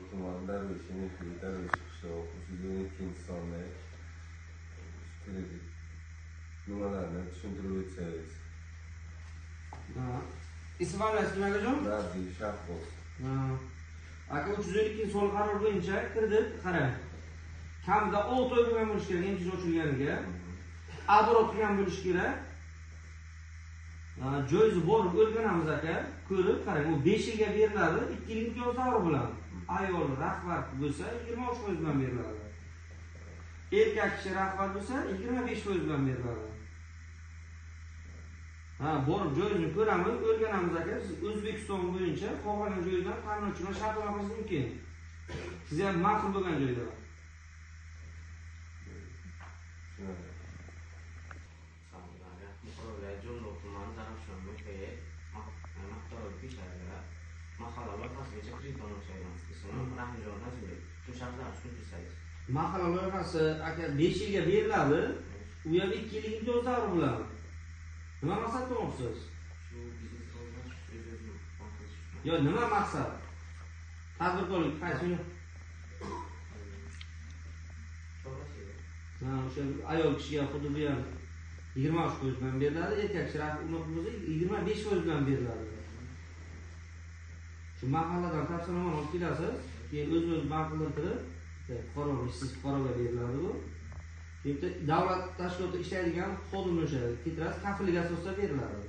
tumani Darvesh qishlog'i 312 sonli kredit nimalarni tushuntirib o'tsangiz. Ism faoliyati kim akajon? Nardiy Shahboz. Aka 312 son qaror bo'yicha kredit qarang. Kamida 6 oy bo'lgan bo'lishi kerak, MTS ochilganiga. Adrot qilgan bo'lishi kerak. Joyzi borib o'rganamiz aka, ko'rib qarang, u 5 yilga beriladi, 2 yil imtiyoz davri bilan. Ayol rahbar bo'lsa 23% bilan beriladi. Erkak kishi rahbar bo'lsa 25% bilan beriladi. Borib joyini ko'ramiz, o'rganamiz aka. Siz O'zbekiston bo'yicha xohlagan joydan ta'minlovchi bilan shartnoma qilish mumkin. Sizga ham ma'qul bo'lgan joyda. Mahalla loyihasi aka 5 yilga beriladi. U ham 2 yillik imtiyoz davri bilan. Nima maqsad qilmoqchisiz? Shu biznes rivojlanish. Yo, nima maqsad? Tadbirkorlik qaysi? O'sha ayol kishiga xuddi bu ham 23% bilan beriladi, erkak kishi unaqa bo'lsa 25% bilan beriladi. Shu mahalladan tavsiyanomani olib kelasiz, keyin o'z-o'z banqildirib, ishsiz fuqaroga beriladi bu. Keyin davlat tashkiloti ishlaydigan xodimni o'sha ketirasiz, kafillik asosida beriladi.